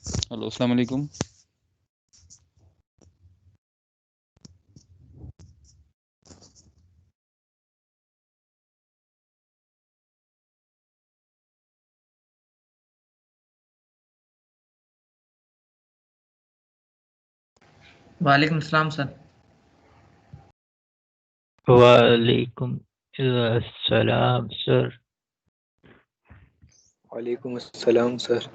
Hello, अस्सलाम वालेकुम। वालेकुम सलाम सर। वालेकुम अस्सलाम सर। वालेकुम अस्सलाम सर।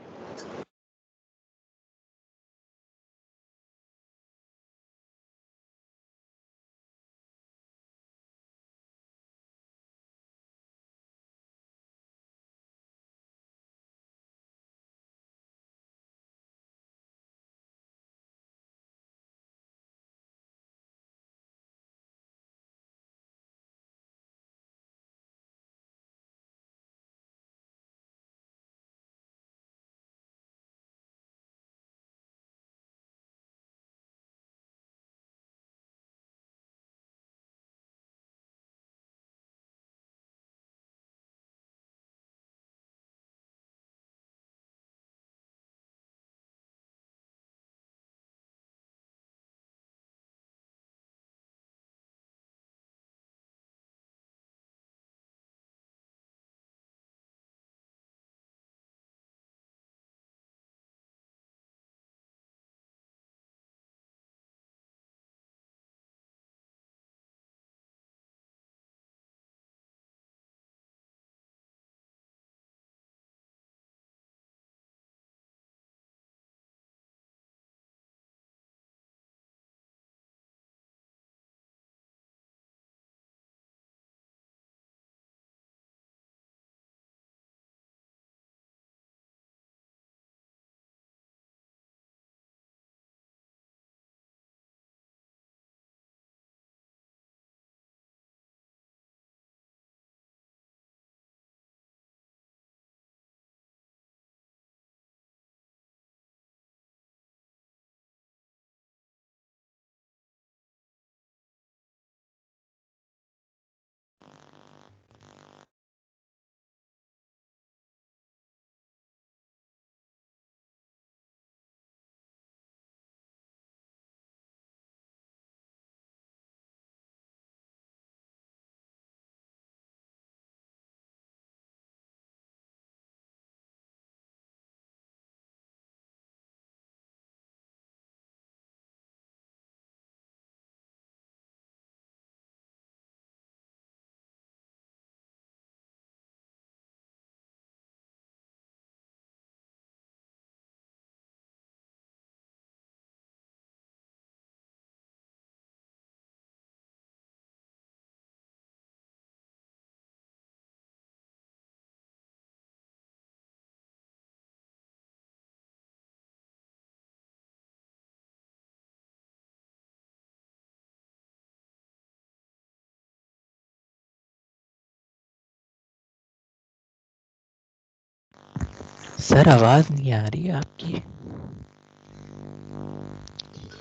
सर आवाज नहीं आ रही है आपकी।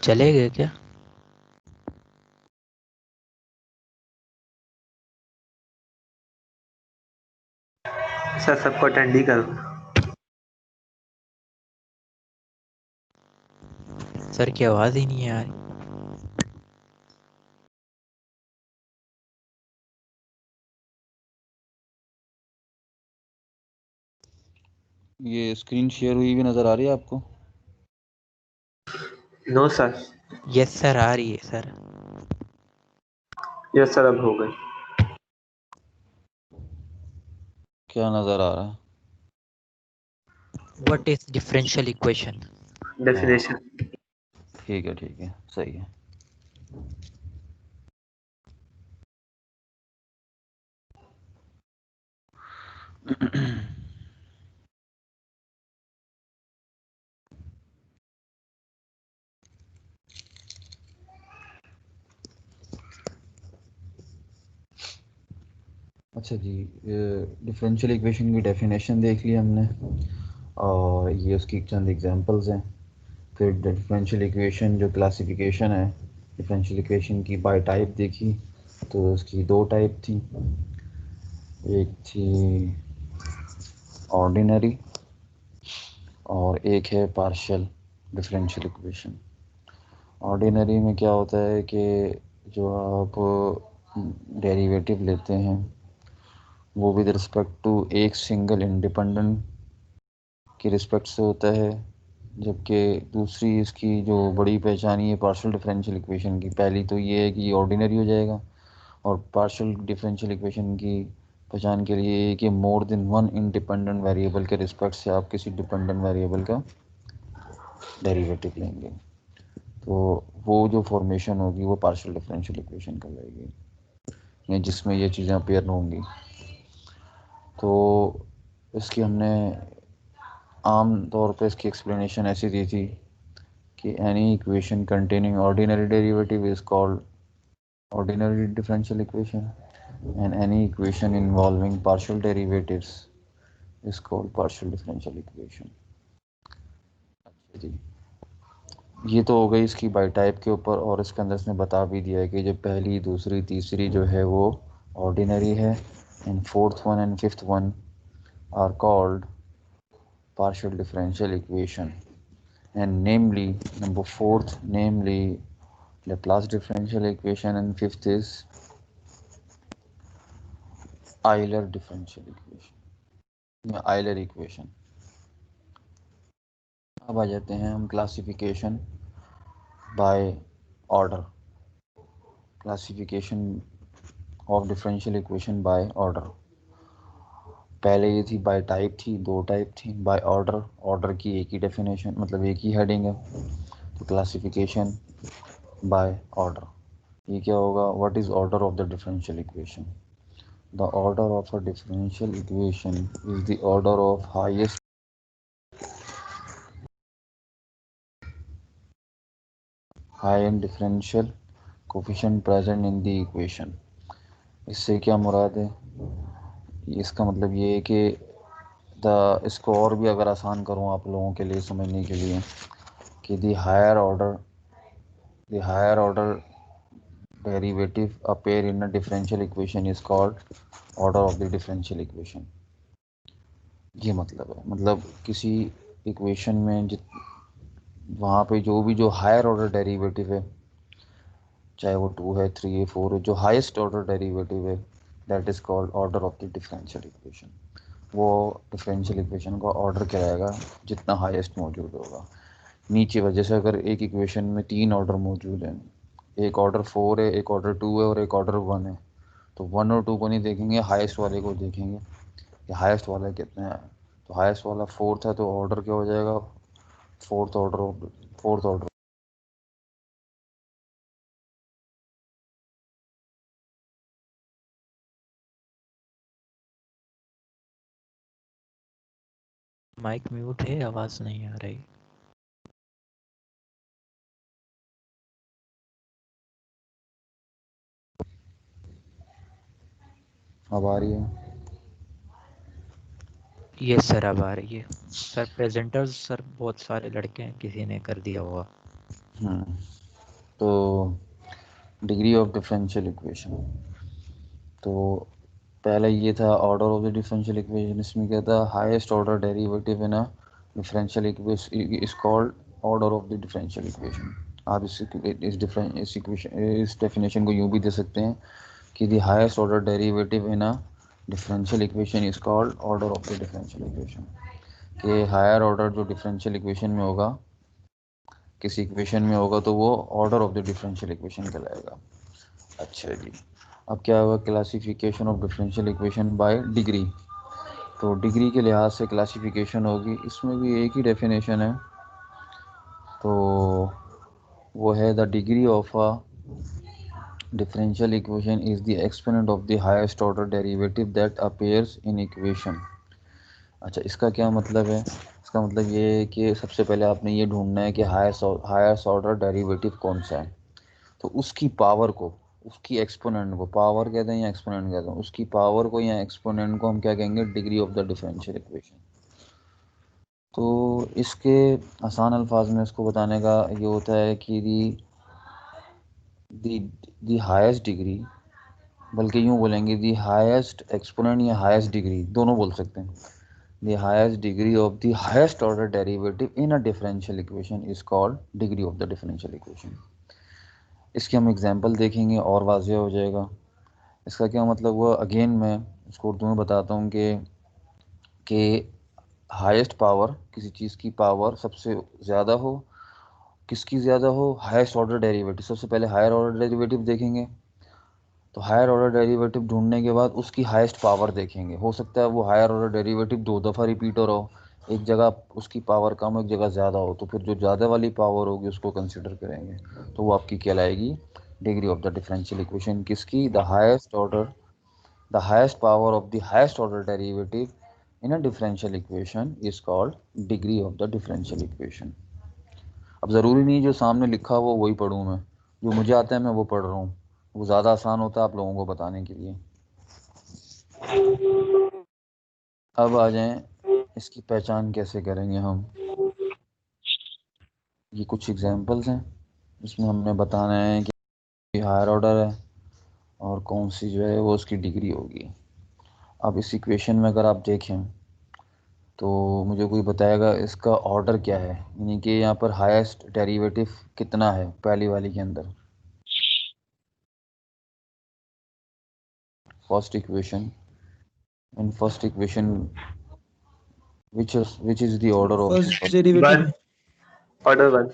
चले गए क्या? सर सबको अटेंड ही करो। सर की आवाज ही नहीं आ रही। ये स्क्रीन शेयर हुई भी नज़र आ रही है आपको? No sir. यस सर, आ रही है सर। यस सर, अब हो गई। क्या नज़र आ रहा है? What is differential equation? Definition. ठीक है, सही है। अच्छा जी, डिफरेंशियल इक्वेशन की डेफिनेशन देख ली हमने और ये उसकी चंद एग्जांपल्स हैं। फिर डिफरेंशियल इक्वेशन जो क्लासिफिकेशन है डिफरेंशियल इक्वेशन की बाय टाइप देखी, तो उसकी दो टाइप थी। एक थी ऑर्डिनरी और एक है पार्शियल डिफरेंशियल इक्वेशन। ऑर्डिनरी में क्या होता है कि जो आप डेरिवेटिव लेते हैं वो विद रिस्पेक्ट टू एक सिंगल इंडिपेंडेंट की रिस्पेक्ट से होता है, जबकि दूसरी इसकी जो बड़ी पहचानी है पार्शियल डिफरेंशियल इक्वेशन की, पहली तो ये है कि ये ऑर्डिनरी हो जाएगा, और पार्शियल डिफरेंशियल इक्वेशन की पहचान के लिए कि more than one independent variable के रिस्पेक्ट से आप किसी डिपेंडेंट वेरिएबल का डेरिवेटिव लेंगे, तो वो जो फॉर्मेशन होगी वो पार्शियल डिफरेंशियल इक्वेशन कहलाएगी, या जिसमें ये चीज़ें अपेयर होंगी। तो इसकी हमने आम तौर पे इसकी एक्सप्लेनेशन ऐसी दी थी कि any equation containing ordinary derivative is called ordinary differential equation, and any equation involving partial derivatives is called partial differential equation। अच्छा जी, ये तो हो गई इसकी बाई टाइप के ऊपर, और इसके अंदर इसने बता भी दिया है कि जो पहली दूसरी तीसरी जो है वो ऑर्डिनरी है, and fourth one and fifth one are called partial differential equation, and namely number fourth namely Laplace differential equation, and fifth is Euler differential equation या Euler equation। अब आ जाते हैं हम classification by order, classification of differential equation by order. पहले ये थी bye type थी, दो टाइप थी। बाय ऑर्डर, ऑर्डर की एक ही डेफिनेशन, मतलब एक ही हेडिंग है, तो क्लासिफिकेशन बाय ऑर्डर। ये क्या होगा, what is order of the differential equation? The order of a differential equation is the order of highest high and differential coefficient present in the equation. इससे क्या मुराद है? इसका मतलब ये है कि इसको और भी अगर आसान करूँ आप लोगों के लिए समझने के लिए, कि the higher order derivative appear in a differential equation is called order of the differential equation. ये मतलब है, मतलब किसी इक्वेशन में वहाँ पे जो हायर ऑर्डर डेरिवेटिव है, चाहे वो 2 है, 3 है, 4 है, जो हाईएस्ट ऑर्डर डेरिवेटिव है, that is called order of the differential equation. वो डिफरेंशियल इक्वेशन का ऑर्डर कहलाएगा जितना हाईएस्ट मौजूद होगा। नीचे वजह से अगर एक इक्वेशन में 3 ऑर्डर मौजूद हैं, एक ऑर्डर 4 है, एक ऑर्डर 2 है और एक ऑर्डर 1 है, तो 1 और 2 को नहीं देखेंगे, हाईएस्ट वाले को देखेंगे कि हाईएस्ट वाला कितना है। तो हाईएस्ट वाला 4 था, तो ऑर्डर क्या हो जाएगा, फोर्थ ऑर्डर। माइक म्यूट है, आवाज नहीं आ रही। अब आ रही है? ये सर अब आ रही है। सर प्रेजेंटर्स सर बहुत सारे लड़के हैं, किसी ने कर दिया होगा। तो डिग्री ऑफ डिफरेंशियल इक्वेशन, तो पहले ये था order of the differential equation. इसमें क्या था, highest order derivative in a differential equation is called order of the differential equation. आप इस डेफिनेशन को यूँ भी दे सकते हैं कि the highest order derivative in a differential equation is called order of the differential equation. कि हायर ऑर्डर जो डिफरेंशियल इक्वेशन में होगा, किसी इक्वेशन में होगा, तो वो order of the differential equation कहलाएगा। अच्छा जी, अब क्या होगा, classification of differential equation by degree. तो डिग्री के लिहाज से क्लासिफिकेशन होगी, इसमें भी एक ही डेफिनेशन है, तो वो है the degree of a differential equation is the exponent of the highest order derivative that appears in equation. अच्छा, इसका क्या मतलब है? इसका मतलब ये है कि सबसे पहले आपने ये ढूंढना है कि हाईएस्ट ऑर्डर डेरिवेटिव कौन सा है, तो उसकी पावर को, उसकी एक्सपोनेंट को, पावर कहते हैं या एक्सपोनेंट कहते हैं, उसकी पावर को या एक्सपोनेंट को हम क्या कहेंगे, degree of the differential equation. तो इसके आसान अल्फाज में इसको बताने का ये होता है कि दी हाईएस्ट डिग्री, बल्कि यूँ बोलेंगे दी हाईएस्ट एक्सपोनेंट या हाईएस्ट डिग्री, दोनों बोल सकते हैं। the highest degree of the highest order derivative in a differential equation is called degree of the differential equation. इसके हम एग्जांपल देखेंगे और वाज़ेह हो जाएगा. इसका क्या मतलब हुआ, अगेन मैं इसको उर्दू में बताता हूँ कि हाईएस्ट पावर, किसी चीज़ की पावर सबसे ज़्यादा हो, किसकी ज़्यादा हो, हाईएस्ट ऑर्डर डेरिवेटिव. सबसे पहले हायर ऑर्डर डेरिवेटिव देखेंगे, तो हायर ऑर्डर डेरिवेटिव ढूंढने के बाद उसकी हाईएस्ट पावर देखेंगे. हो सकता है वो हायर ऑर्डर डेरिवेटिव 2 दफ़ा रिपीट हो रहा हो, एक जगह उसकी पावर कम हो, एक जगह ज़्यादा हो, तो फिर जो ज़्यादा वाली पावर होगी उसको कंसिडर करेंगे. तो वो आपकी कहलाएगी degree of the differential equation. किसकी? The highest order, the highest power of the highest order derivative in a differential equation is called degree of the differential equation. अब ज़रूरी नहीं जो सामने लिखा हो वही पढ़ूँ मैं, जो मुझे आता है मैं वो पढ़ रहा हूँ, वो ज़्यादा आसान होता है आप लोगों को बताने के लिए. अब आ जाएं इसकी पहचान कैसे करेंगे हम. ये कुछ एग्जांपल्स हैं जिसमें हमने बताना है कि हायर ऑर्डर है और कौन सी जो है वो उसकी डिग्री होगी. अब इस इक्वेशन में अगर आप देखें तो मुझे कोई बताएगा इसका ऑर्डर क्या है, यानी कि यहाँ पर हाईएस्ट डेरिवेटिव कितना है पहली वाली के अंदर. First equation, in first equation which is the order of first first derivative order 1.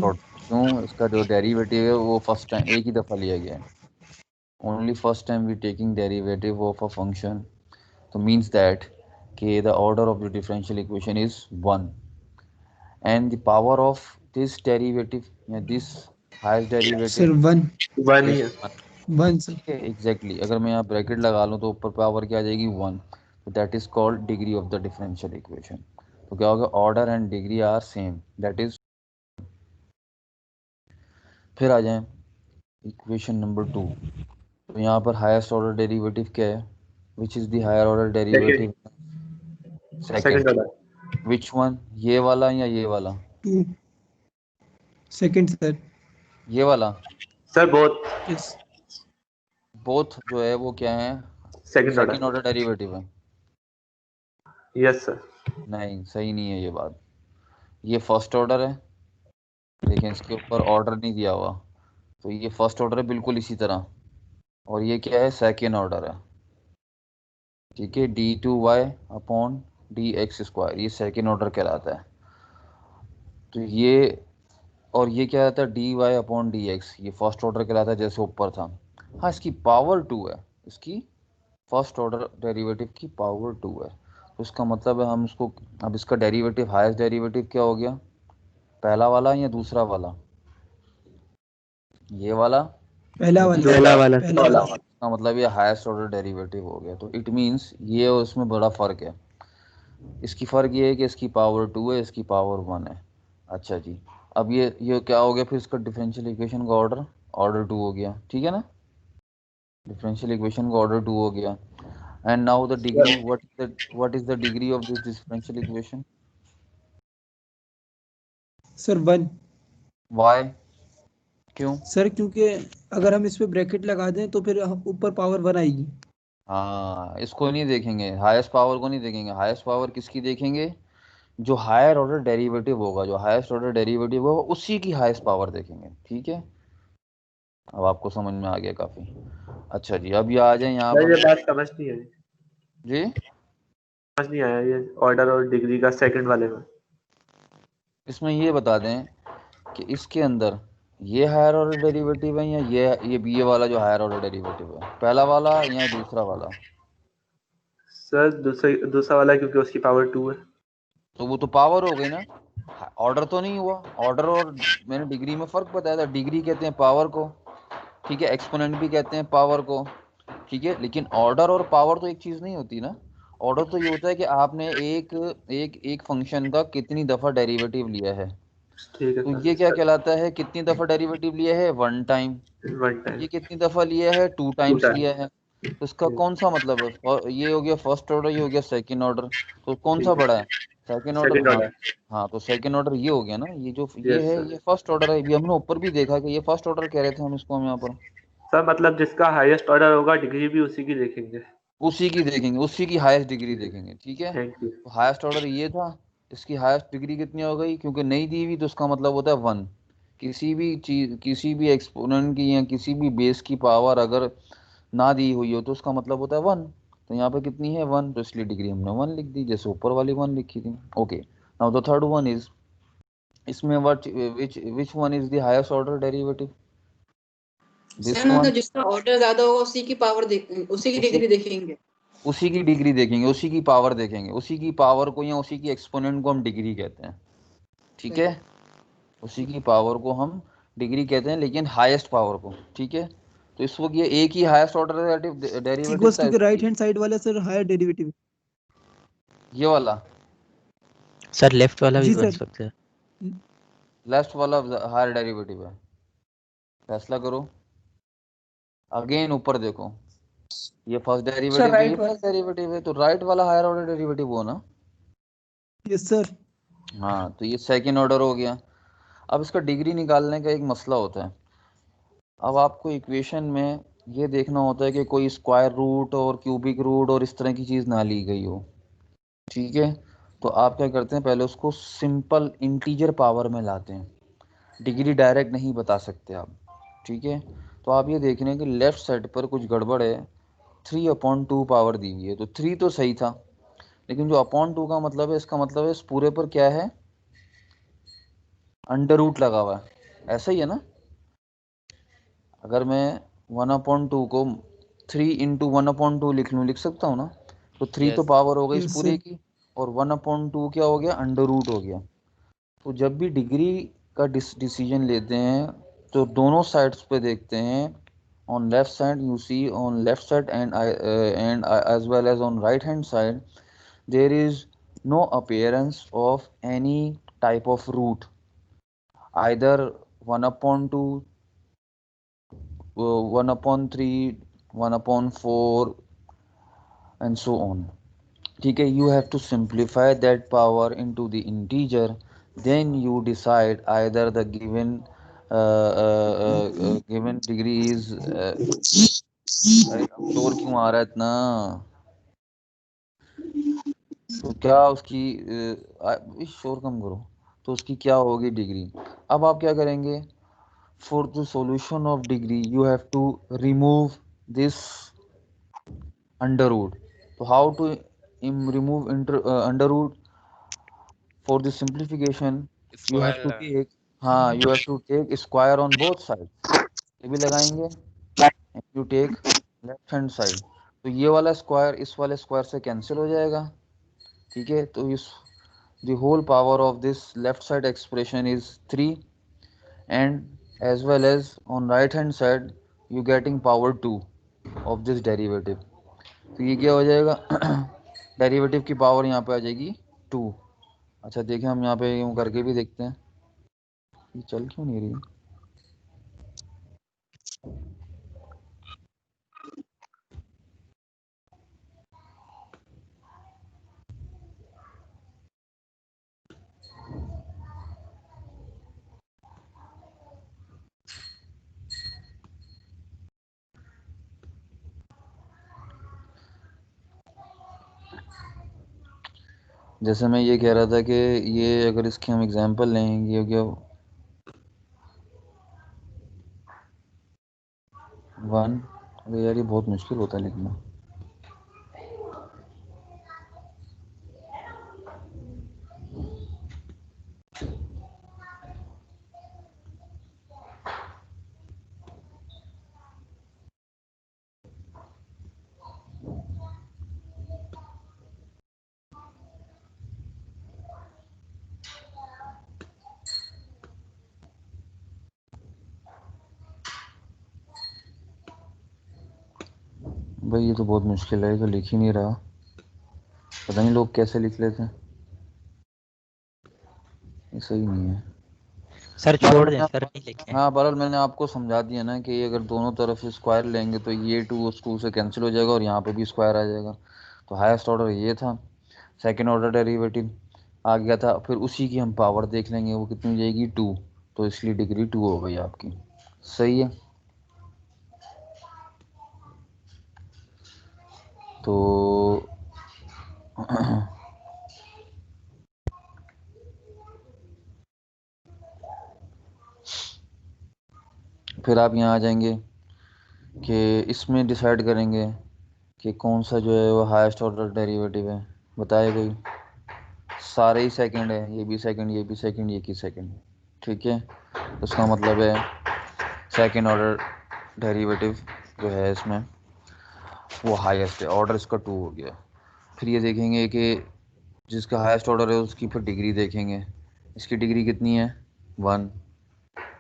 order. क्यों? इसका जो डेरिवेटिव है वो फर्स्ट टाइम एक ही दफ़ा लिया गया है. Only first time we taking derivative of a function, तो मीन्स दैट कि the order of the differential equation is 1 and the power of this derivative, this highest sir derivative 1 1 ही है. is 1. 1 सर. ठीक है, एग्जैक्टली. अगर मैं यहाँ bracket लगा लूँ तो ऊपर पावर क्या आ जाएगी? 1. तो that is called degree of the differential equation. तो क्या होगा? Order and degree are same, that is. फिर आ जाए इक्वेशन नंबर 2. तो यहाँ पर हाईएस्ट ऑर्डर डेरिवेटिव क्या है? Which is the higher order derivative? Second second. Order. Which one? ये वाला या ये वाला? 2 सेकंड सर. ये वाला. Sir both. यस. बोथ जो है वो क्या है? Second second order. Order derivative है. Yes sir. नहीं, सही नहीं है ये बात. ये फर्स्ट ऑर्डर है, लेकिन इसके ऊपर ऑर्डर नहीं दिया हुआ, तो ये फर्स्ट ऑर्डर है बिल्कुल इसी तरह. और ये क्या है? सेकेंड ऑर्डर है. ठीक है, d2y अपॉन dx², ये सेकेंड ऑर्डर कहलाता है. तो ये, और ये क्या आता है? dy अपॉन dx, ये फर्स्ट ऑर्डर कहलाता है जैसे ऊपर था. हाँ, इसकी पावर 2 है, इसकी फर्स्ट ऑर्डर डेरिवेटिव की पावर 2 है. तो इसका मतलब है हम इसको, अब इसका डेरिवेटिव, हाईएस्ट डेरिवेटिव क्या हो गया? पहला वाला या दूसरा वाला? ये वाला. पहला वाला. पहला वाला. इसका मतलब ये हाईएस्ट ऑर्डर डेरिवेटिव हो गया. तो इट मींस ये और उसमें बड़ा फ़र्क है. इसकी फ़र्क ये है कि इसकी पावर 2 है, इसकी पावर 1 है. अच्छा जी, अब ये क्या हो गया फिर? इसका डिफरेंशियल इक्वेशन का ऑर्डर 2 हो गया. ठीक है ना, डिफरेंशियल इक्वेशन का ऑर्डर 2 हो गया. And now the degree, what is the degree of this differential equation? Sir 1. Why? क्यों? सर क्योंकि अगर हम इस पे ब्रैकेट लगा दें तो फिर ऊपर पावर 1 आएगी. हाँ, इसको नहीं देखेंगे, हाईएस्ट पावर को नहीं देखेंगे. हाईएस्ट पावर किसकी देखेंगे? जो हायर ऑर्डर डेरिवेटिव होगा, जो हाईएस्ट ऑर्डर डेरिवेटिव होगा उसी की हाईएस्ट पावर देखेंगे. ठीक है, अब आपको समझ में आ गया काफ़ी. अच्छा जी, अब ये आ जाए यहाँ सर ये पर. बात समझ नहीं आई. जी, समझ नहीं आया ये ऑर्डर और डिग्री का सेकंड वाले में. इसमें ये बता दें कि इसके अंदर ये हायर ऑर्डर डेरिवेटिव है या ये वाला जो हायर ऑर्डर डेरिवेटिव है, पहला वाला या दूसरा वाला? सर दूसरा वाला, क्योंकि उसकी पावर 2 है. तो वो तो पावर हो गई ना, ऑर्डर तो नहीं हुआ. ऑर्डर और मैंने डिग्री में फ़र्क बताया था. डिग्री कहते हैं पावर को, ठीक है, एक्सपोनेंट भी कहते हैं पावर को. ठीक है, लेकिन ऑर्डर और पावर तो एक चीज़ नहीं होती ना. ऑर्डर तो ये होता है कि आपने एक फंक्शन का कितनी दफ़ा डेरिवेटिव लिया है. ठीक है तो सर. ये क्या कहलाता है? कितनी दफ़ा डेरिवेटिव लिया है? 1 टाइम. One time. ये कितनी दफ़ा लिया है? 2 टाइम्स time. लिया है. तो इसका कौन सा मतलब है? ये हो गया फर्स्ट ऑर्डर, ये हो गया सेकंड ऑर्डर. तो कौन सा बड़ा है? Second order. सेकंड हाँ. ऑर्डर. हाँ, तो सेकंड ऑर्डर ये हो गया ना. ये जो ये Yes, है sir. ये फर्स्ट ऑर्डर है. ये हमने ऊपर भी देखा कि ये फर्स्ट ऑर्डर कह रहे थे हम इसको. हम यहाँ पर सर मतलब जिसका हाईएस्ट ऑर्डर होगा डिग्री भी उसी की देखेंगे. उसी की देखेंगे, उसी की हाईएस्ट डिग्री देखेंगे, ठीक है। Thank you. तो हाईएस्ट ऑर्डर ये था, इसकी हाईएस्ट डिग्री कितनी हो गई, क्योंकि नहीं दी हुई तो उसका मतलब होता है 1। किसी भी चीज, किसी भी एक्सपोनेंट की या किसी भी बेस की पावर अगर ना दी हुई हो तो उसका मतलब होता है 1। तो यहाँ पे कितनी है 1, तो इसलिए डिग्री हमने 1 लिख दी, जैसे ऊपर वाली 1 लिखी थी। Okay, now the third one is, इसमें what which one is the highest order derivative, this sir one. मतलब जिसका ऑर्डर ज्यादा होगा उसी की पावर उसी की उसी डिग्री देखेंगे। उसी की डिग्री देखेंगे, उसी की पावर देखेंगे, उसी की पावर को या उसी की एक्सपोनेंट को हम डिग्री कहते हैं, ठीक है। उसी की पावर को हम डिग्री कहते हैं, लेकिन हाईएस्ट पावर को, ठीक है। तो इस वक्त ये एक ही हाईएस्ट ऑर्डर डेरिवेटिव इक्वल्स था टू के राइट हैंड साइड वाला सर हायर डेरिवेटिव। ये वाला, सर लेफ्ट वाला भी जी बन सर। सकता है। लेफ्ट वाला हायर डेरिवेटिव है, फैसला करो। अगेन ऊपर देखो, ये फर्स्ट सर डेरिवेटिव है, ये राइट वाला। फर्स्ट डेरिवेटिव है, तो राइट वाला हायर ऑर्डर डेरिवेटिव हो ना। Yes sir. हाँ, तो ये सेकंड ऑर्डर हो गया। अब इसका डिग्री निकालने का एक मसला होता है। अब आपको इक्वेशन में ये देखना होता है कि कोई स्क्वायर रूट और क्यूबिक रूट और इस तरह की चीज़ ना ली गई हो, ठीक है। तो आप क्या करते हैं, पहले उसको सिंपल इंटीजर पावर में लाते हैं, डिग्री डायरेक्ट नहीं बता सकते आप, ठीक है। तो आप ये देख रहे हैं कि लेफ्ट साइड पर कुछ गड़बड़ है, 3/2 पावर दी हुई है, तो 3 तो सही था, लेकिन जो अपॉन 2 का मतलब है, इसका मतलब है इस पूरे पर क्या है, अंडर रूट लगा हुआ है, ऐसा ही है ना। अगर मैं 1/2 को 3 × 1/2 लिख सकता हूँ ना। तो 3 तो यस पावर हो गई इस यस पूरे सर। की, और 1/2 क्या हो गया, अंडर रूट हो गया। तो जब भी डिग्री का डिसीजन लेते हैं तो दोनों साइड्स पे देखते हैं, on left side you see, on left side and as well as on right hand side, there is no appearance of any type of root, either 1/2, 1/3, 1/4 and so on, ठीक है। You have to simplify that power into the integer, then you decide either the given degree is अरे शोर क्यों आ रहा है इतना, तो क्या उसकी शोर कम करो, तो उसकी क्या होगी डिग्री। अब आप क्या करेंगे, for the solution of degree you have to remove this under root. So how to remove under root, for the simplification you have to take, हाँ you have to take square on both sides, ये भी लगाएंगे, and you take left hand side, तो ये वाला square इस वाले square से कैंसिल हो जाएगा, ठीक है। तो इस the whole power of this left side expression is 3, and as well as on right hand side you getting power 2 of this derivative, तो ये क्या हो जाएगा डेरिवेटिव की पावर यहाँ पे आ जाएगी 2। अच्छा देखिए, हम यहाँ पे यूँ करके भी देखते हैं, ये चल क्यों नहीं रही। जैसे मैं ये कह रहा था कि ये अगर इसके हम एग्जांपल लेंगे, ये क्या 1, अरे यार ये बहुत मुश्किल होता है लिखना। भाई ये तो बहुत मुश्किल है, ये तो लिख ही नहीं रहा, पता नहीं लोग कैसे लिख लेते हैं, ये सही नहीं है। सर बहरहाल छोड़ दें मैंने सर, नहीं लिखे। हाँ, बहरहाल मैंने आपको समझा दिया ना कि अगर दोनों तरफ स्क्वायर लेंगे तो ये 2 उस 2 से कैंसिल हो जाएगा और यहाँ पे भी स्क्वायर आ जाएगा। तो हाईएस्ट ऑर्डर ये था, सेकंड ऑर्डर डेरिवेटिव आ गया था, फिर उसी की हम पावर देख लेंगे वो कितनी हो जाएगी 2, तो इसलिए डिग्री 2 हो गई आपकी, सही है। तो फिर आप यहाँ आ जाएंगे कि इसमें डिसाइड करेंगे कि कौन सा जो है वो हाईएस्ट ऑर्डर डेरिवेटिव है। बताए कोई? सारे ही सेकंड है, ये भी सेकंड, ये भी सेकंड, ये की सेकंड। ठीक है, उसका मतलब है सेकंड ऑर्डर डेरिवेटिव जो है इसमें वो हाईएस्ट है, ऑर्डर इसका 2 हो गया। फिर ये देखेंगे कि जिसका हाईएस्ट ऑर्डर है उसकी फिर डिग्री देखेंगे। इसकी डिग्री कितनी है? 1।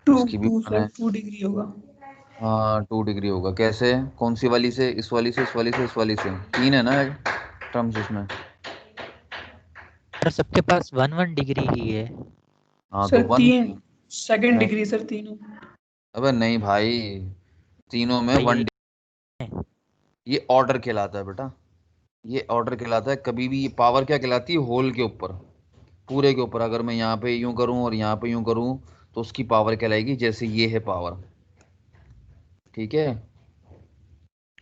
टू इसकी भी टू 1 सर है। 2 डिग्री होगा। हाँ 2 डिग्री होगा। कैसे? कौन सी वाली से? इस वाली से, इस वाली से, इस वाली से। 3 है ना टर्म्स इसमें। सर सबके पास 1 1 डिग्री ही है। हाँ तो सर 1 3 सेकंड नहीं, डिग्री सर तीनों। अबे नहीं भाई, तीनों में भाई 1। ये ये ऑर्डर कहलाता है बेटा, ये ऑर्डर कहलाता है। कभी भी ये पावर क्या कहलाती है? होल के ऊपर, पूरे के ऊपर। अगर मैं यहाँ पे यूं करूँ और यहाँ पे यूं करूँ तो उसकी पावर कहलाएगी। जैसे ये है पावर, ठीक है,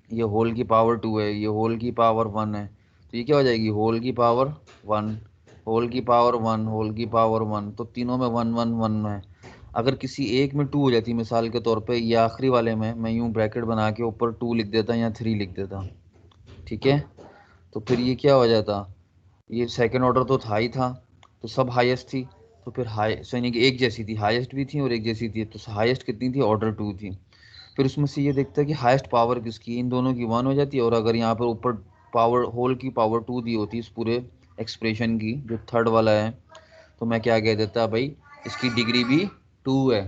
ये होल की पावर 2 है, ये होल की पावर 1 है, तो ये क्या हो जाएगी? होल की पावर 1, होल की पावर 1, होल की पावर 1। तो तीनों में 1 1 1 है। अगर किसी एक में 2 हो जाती, मिसाल के तौर पे ये आखिरी वाले में मैं यूं ब्रैकेट बना के ऊपर 2 लिख देता या 3 लिख देता, ठीक है, तो फिर ये क्या हो जाता? ये सेकंड ऑर्डर तो था ही था, तो सब हाईएस्ट थी। तो फिर हाई यानी कि एक जैसी थी, हाईएस्ट भी थी और एक जैसी थी। तो हाईएस्ट कितनी थी? ऑर्डर 2 थी। फिर उसमें से ये देखता है कि हाईएस्ट पावर किसकी, इन दोनों की 1 हो जाती है। और अगर यहाँ पर ऊपर पावर होल की पावर 2 दी होती इस पूरे एक्सप्रेशन की, जो थर्ड वाला है, तो मैं क्या कह देता भाई, इसकी डिग्री भी 2 है,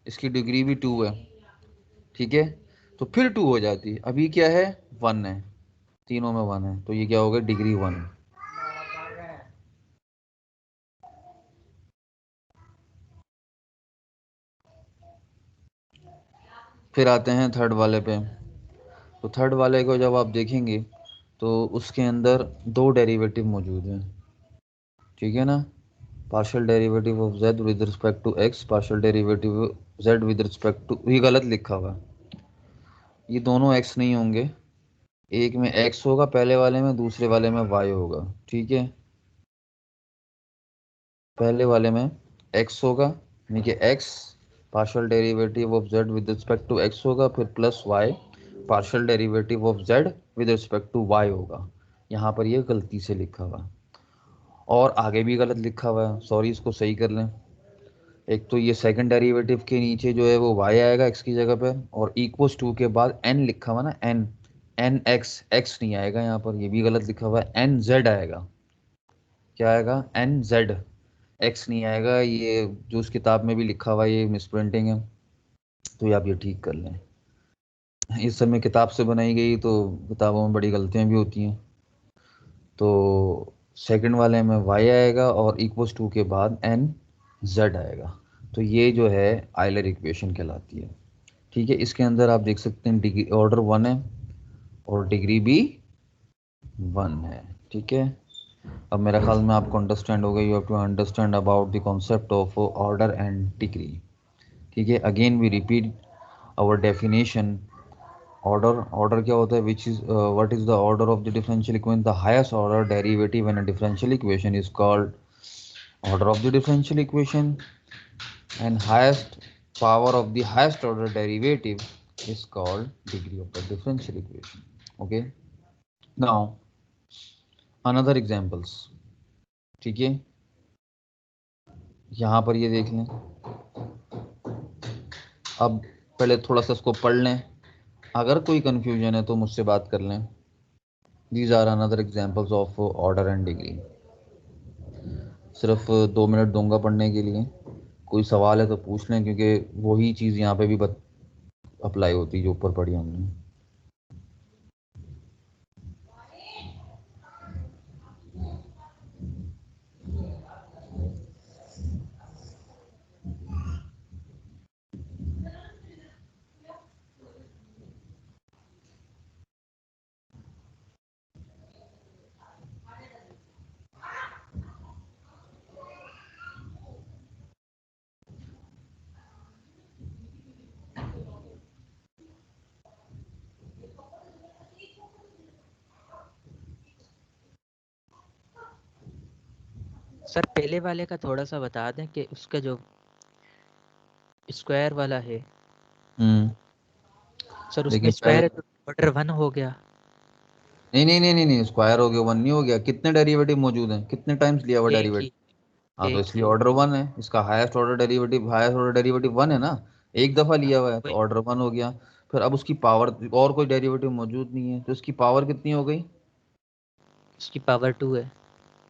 इसकी डिग्री भी 2 है, ठीक है। तो फिर 2 हो जाती। अभी क्या है? 1 है, तीनों में 1 है, तो ये क्या हो गया? डिग्री 1। फिर आते हैं थर्ड वाले पे। तो थर्ड वाले को जब आप देखेंगे तो उसके अंदर 2 डेरिवेटिव मौजूद हैं, ठीक है ना। Partial derivative of z with respect to x, partial derivative z with respect to, ये गलत लिखा हुआ है, ये दोनों x नहीं होंगे। एक में x होगा पहले वाले में, दूसरे वाले में y होगा, ठीक है। पहले वाले में x होगा, यानी कि x partial derivative of z with respect to x होगा, फिर plus y partial derivative of z with respect to y होगा। यहाँ पर ये गलती से लिखा हुआ है और आगे भी गलत लिखा हुआ है, सॉरी, इसको सही कर लें। एक तो ये सेकंड डेरिवेटिव के नीचे जो है वो y आएगा x की जगह पे, और इक्वल्स टू के बाद n लिखा हुआ ना, n, n x नहीं आएगा यहाँ पर, ये भी गलत लिखा हुआ है, n z आएगा। क्या आएगा? n z, x नहीं आएगा। ये जो उस किताब में भी लिखा हुआ है ये मिसप्रिंटिंग है, तो ये आप ये ठीक कर लें। इस समय किताब से बनाई गई तो किताबों में बड़ी गलतियाँ भी होती हैं। तो सेकंड वाले में y आएगा और इक्वल्स टू के बाद n z आएगा। तो ये जो है आयलर इक्वेशन कहलाती है, ठीक है। इसके अंदर आप देख सकते हैं डिग्री ऑर्डर 1 है और डिग्री भी 1 है, ठीक है। अब मेरा ख्याल में आपको अंडरस्टैंड हो गई, you have to understand about the concept of order and degree, ठीक है। Again we repeat our definition. Order क्या होता है? Which is what is the order of the differential equation? The highest order derivative in a differential equation is called order of the differential equation, and highest power of the highest order derivative is called degree of the differential equation. Okay, now another examples, ठीक है। यहाँ पर ये देख लें। अब पहले थोड़ा सा इसको पढ़ लें, अगर कोई कंफ्यूजन है तो मुझसे बात कर लें। These are another examples of order and degree. सिर्फ 2 मिनट दूंगा पढ़ने के लिए, कोई सवाल है तो पूछ लें, क्योंकि वही चीज़ यहाँ पे भी अप्लाई होती है जो ऊपर पढ़ी हमने। सर पहले वाले का थोड़ा सा बता दें कि उसका जो स्क्वायर वाला है सर, उसमें देखिए स्क्वायर पहले है तो ऑर्डर 1 हो गया। नहीं, स्क्वायर हो गया 1 नहीं हो गया, कितने डेरिवेटिव मौजूद हैं, कितने टाइम्स लिया हुआ एक डेरिवेटिव। ही हाँ तो एक इसलिए ही ऑर्डर 1 है, इसका हाईएस्ट ऑर्डर डेरिवेटिव 1 है ना, एक दफा हाँ, लिया हुआ है तो वही ऑर्डर 1 हो गया। फिर अब उसकी पावर, और कोई डेरिवेटिव मौजूद नहीं है तो इसकी पावर कितनी हो गई, उसकी पावर 2 है।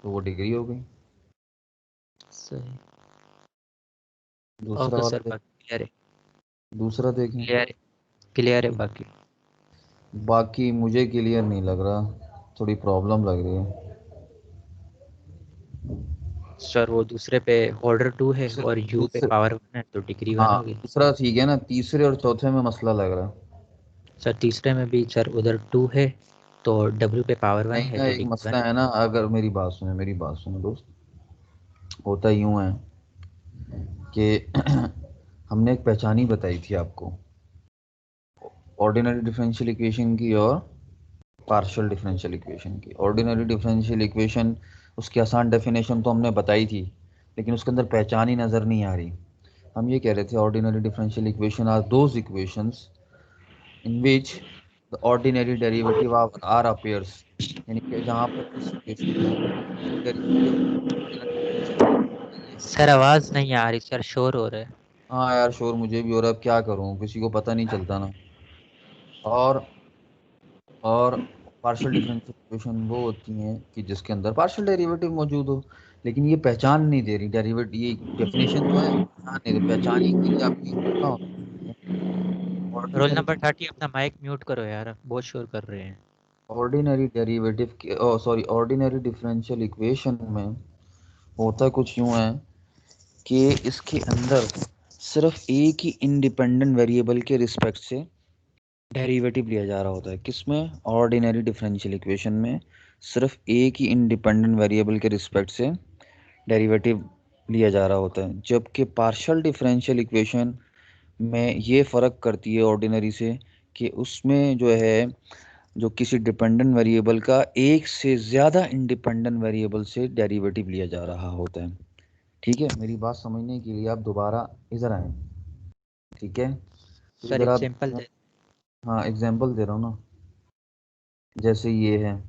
तो वो डिग्री हो गई। सही। दूसरा ओके वाला सर, बाकी क्लियर है। दूसरा देखें। क्लियर है, क्लियर है बाकी। बाकी मुझे क्लियर नहीं लग रहा, थोड़ी प्रॉब्लम लग रही है। सर वो दूसरे पे ऑर्डर 2 है दूसरे और यू पे दूसरे पावर 1 है तो डिग्री 1 हाँ होगी। दूसरा ठीक है ना, तीसरे और चौथे में मसला लग रहा है। सर तीसरे में भी सर उधर 2 है तो डब्ल्यू पे पावर 1 नहीं है ना, तो एक डिग्री 1 मसला है ना, अगर मेरी बात सुनो दोस्त। होता यूं है कि हमने एक पहचानी बताई थी आपको, ऑर्डिनरी डिफरेंशियल इक्वेशन की और पार्शियल डिफरेंशियल इक्वेशन की। ऑर्डिनरी डिफरेंशियल इक्वेशन, उसकी आसान डेफिनेशन तो हमने बताई थी, लेकिन उसके अंदर पहचान ही नज़र नहीं आ रही। हम ये कह रहे थे ordinary differential equation are those equations in which the ordinary derivative of are appears, यानी कि जहाँ पर किसी केस में डेरिवेटिव है। सर आवाज़ नहीं आ रही सर, शोर हो रहा है। हाँ यार शोर मुझे भी हो रहा है, अब क्या करूँ, किसी को पता नहीं चलता ना। और और पार्शियल डिफरेंशियल इक्वेशन वो होती हैं कि जिसके अंदर पार्शियल डेरिवेटिव मौजूद हो, लेकिन ये पहचान नहीं दे रही डेरिवेटिव, ये डेफिनेशन तो है, पहचान नहीं दे, पहचान ही के लिए आपको ये पता होना चाहिए रोल ऑर्डिनरी नंबर 30 अपना माइक म्यूट करो यार, बहुत शोर कर रहे हैं। ऑर्डिनरी डेरिवेटिव के सॉरी ऑर्डिनरी डिफरेंशियल इक्वेशन में होता कुछ यूं है कि इसके अंदर सिर्फ एक ही इंडिपेंडेंट वेरिएबल के रिस्पेक्ट से डेरिवेटिव लिया जा रहा होता है। किसमें, ऑर्डिनरी डिफरेंशियल इक्वेशन में सिर्फ एक ही इंडिपेंडेंट वेरिएबल के रिस्पेक्ट से डेरिवेटिव लिया जा रहा होता है, जबकि पार्शियल डिफरेंशियल इक्वेशन में ये फ़र्क करती है ऑर्डिनरी से कि उसमें जो है, जो किसी डिपेंडेंट वेरिएबल का एक से ज़्यादा इंडिपेंडेंट वेरिएबल से डेरिवेटिव लिया जा रहा होता है। ठीक है, मेरी बात समझने के लिए आप दोबारा इधर आए। ठीक है, तो सर इधर आप, एग्जांपल दे। हाँ एग्जांपल दे रहा हूँ ना, जैसे ये है,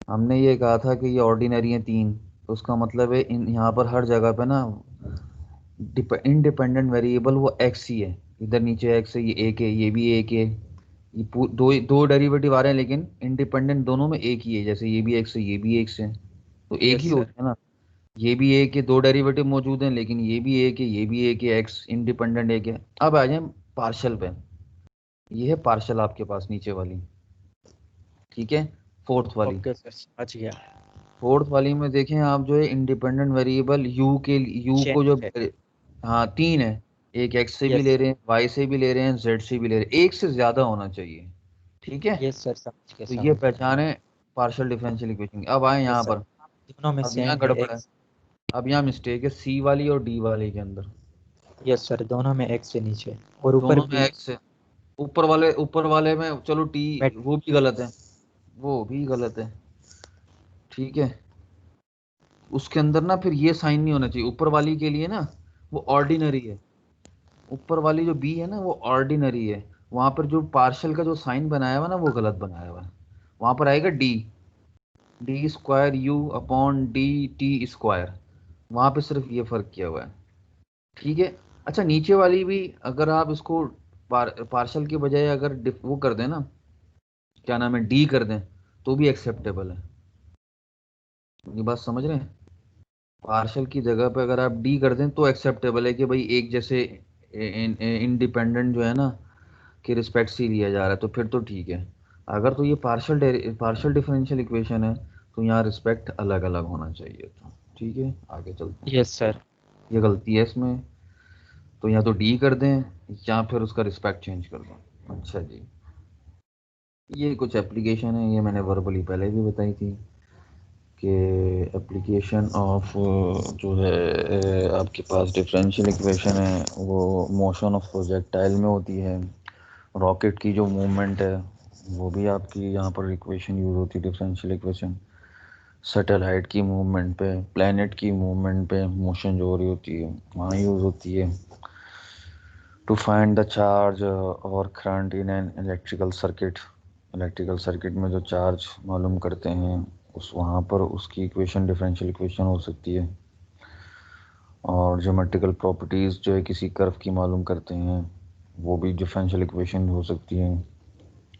हमने ये कहा था कि ये ऑर्डिनरी है 3, तो उसका मतलब है इन यहाँ पर हर जगह पे ना इंडिपेंडेंट वेरिएबल वो एक्स ही है। इधर नीचे एक्स है, ये एक है, ये भी एक है, ये दो दो डेरिवेटिव आ रहे हैं लेकिन इंडिपेंडेंट दोनों में एक ही है, जैसे ये भी एक्स है, ये भी एक्स है, तो एक ही यस सर। होता है ना। ये भी एक है, दो डेरिवेटिव मौजूद हैं लेकिन ये भी एक है, ये भी एक है, एक्स इंडिपेंडेंट एक है। अब आ जाए पार्शियल पे, ये है पार्शियल आपके पास नीचे वाली, ठीक है, फोर्थ वाली। ओके सर, समझ गया। फोर्थ वाली में देखें आप, जो है इंडिपेंडेंट वेरिएबल यू को जो, चेंज है। हाँ 3 है, एक एक्स से भी यस ले रहे हैं, वाई से भी ले रहे हैं, जेड से भी ले रहे हैं, एक से ज्यादा होना चाहिए। ठीक है, यस सर, समझ गया तो ये समझ गया। पहचान है पार्शियल डिफरेंशियल इक्वेशन। अब आए यहाँ यस सर, पर, दोनों में अब यहाँ सेम है गड़बड़ है, एक्स। अब यहाँ मिस्टेक है सी वाली और डी वाले के अंदर, यस सर, दोनों में एक्स से नीचे और ऊपर दोनों में भी। एक्स है। ऊपर वाले में चलो टी, वो भी गलत है, वो भी गलत है। ठीक है, उसके अंदर ना फिर ये साइन नहीं होना चाहिए ऊपर वाली के लिए ना, वो ऑर्डिनरी है। ऊपर वाली जो बी है ना वो ऑर्डिनरी है, वहां पर जो पार्शियल का जो साइन बनाया हुआ ना वो गलत बनाया हुआ है, वहां पर आएगा D, D square you upon D T square, वहां पे सिर्फ ये फर्क किया हुआ है। ठीक है, अच्छा नीचे वाली भी अगर आप इसको पार्शियल के बजाय अगर वो कर दें ना, क्या नाम है, डी कर दें, तो भी एक्सेप्टेबल है। ये बात समझ रहे हैं, पार्शियल की जगह पे अगर आप डी कर दें तो एक्सेप्टेबल है कि भाई एक जैसे इंडिपेंडेंट जो है ना के रिस्पेक्ट से ही लिया जा रहा है, तो फिर तो ठीक है। अगर तो ये पार्शियल डिफरेंशियल इक्वेशन है तो यहाँ रिस्पेक्ट अलग अलग होना चाहिए था। ठीक है, आगे चलते हैं, यस सर। ये गलती है इसमें, तो या तो डी कर दें या फिर उसका रिस्पेक्ट चेंज कर दें। अच्छा जी, ये कुछ एप्लीकेशन है, ये मैंने वर्बली पहले भी बताई थी कि एप्लीकेशन ऑफ जो है आपके पास डिफरेंशियल इक्वेशन है वो मोशन ऑफ प्रोजेक्टाइल में होती है, रॉकेट की जो मूवमेंट है वो भी आपकी यहाँ पर इक्वेशन यूज होती है डिफरेंशियल इक्वेशन। सैटेलाइट की मूवमेंट पे, प्लैनेट की मूवमेंट पे मोशन जो हो रही होती है वहाँ यूज़ होती है। टू फाइंड द चार्ज और current in an electrical circuit, electrical circuit में जो चार्ज मालूम करते हैं उस वहाँ पर उसकी इक्वेशन डिफरेंशियल इक्वेशन हो सकती है। और ज्योमेट्रिकल प्रॉपर्टीज़ जो है किसी कर्व की मालूम करते हैं वो भी डिफरेंशियल इक्वेशन हो सकती है।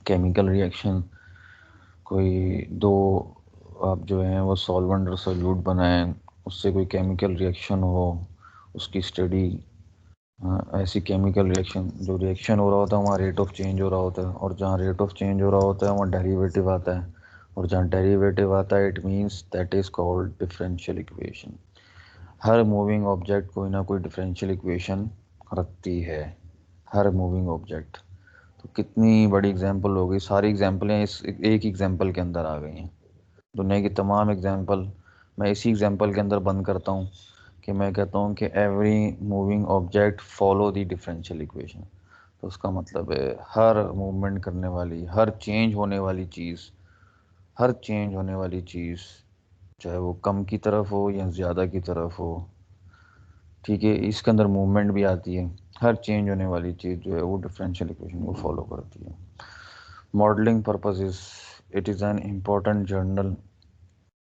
केमिकल रिएक्शन, कोई दो आप जो हैं वो सॉल्वेंट और सोल्यूट बनाएं, उससे कोई केमिकल रिएक्शन हो, उसकी स्टडी, ऐसी केमिकल रिएक्शन जो रिएक्शन हो रहा होता है वहाँ रेट ऑफ चेंज हो रहा होता है, और जहाँ रेट ऑफ चेंज हो रहा होता है वहाँ डेरिवेटिव आता है, और जहाँ डेरिवेटिव आता है it means that is called differential equation. Her moving object कोई ना कोई डिफरेंशियल इक्वेशन रखती है, हर मूविंग ऑब्जेक्ट। तो कितनी बड़ी एग्जांपल हो गई, सारी एग्जांपलें इस एक एग्जांपल के अंदर आ गई हैं। दुनिया की तमाम एग्जांपल मैं इसी एग्जांपल के अंदर बंद करता हूँ कि मैं कहता हूँ कि every moving object follow the differential equation. तो उसका मतलब है हर मूवमेंट करने वाली, हर चेंज होने वाली चीज़, हर चेंज होने वाली चीज़ चाहे वो कम की तरफ हो या ज़्यादा की तरफ हो, ठीक है, इसके अंदर मूवमेंट भी आती है, हर चेंज होने वाली चीज़ जो है वो डिफरेंशियल इक्वेशन को फॉलो करती है। Modelling purposes, it is an important journal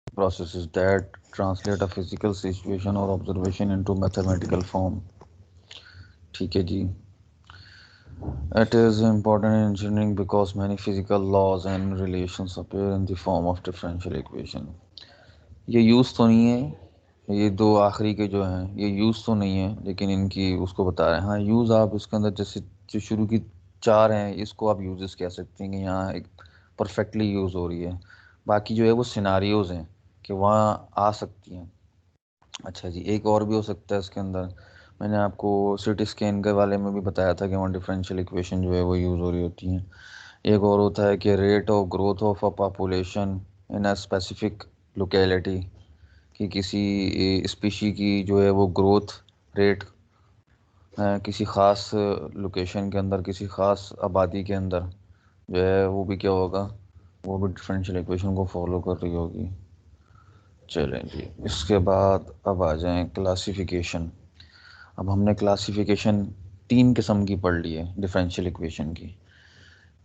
processes that translate a physical situation or observation into mathematical form, ठीक है जी। It is important in engineering because many physical laws and relations appear in the form of differential equation। ये use तो नहीं है, ये दो आखिरी के जो हैं ये यूज़ तो नहीं है, लेकिन इनकी उसको बता रहे हैं। हाँ यूज़ आप इसके अंदर जैसे जो शुरू की चार हैं इसको आप यूजेस कह सकते हैं कि यहाँ एक परफेक्टली यूज़ हो रही है, बाकी जो है वो सिनारियोज़ हैं कि वहाँ आ सकती हैं। अच्छा जी, एक और भी हो सकता है इसके अंदर, मैंने आपको सिटी स्कैन के वाले में भी बताया था कि वहाँ डिफरेंशियल इक्वेशन जो है वो यूज़ हो रही होती हैं। एक और होता है कि rate of growth of a population in a specific locality, कि किसी स्पीशी की जो है वो ग्रोथ रेट किसी ख़ास लोकेशन के अंदर, किसी ख़ास आबादी के अंदर जो है वो भी क्या होगा, वो भी डिफरेंशियल इक्वेशन को फॉलो कर रही होगी। चलें जी, इसके बाद अब आ जाएं क्लासिफिकेशन। अब हमने क्लासिफिकेशन तीन किस्म की पढ़ ली है डिफरेंशियल इक्वेशन की।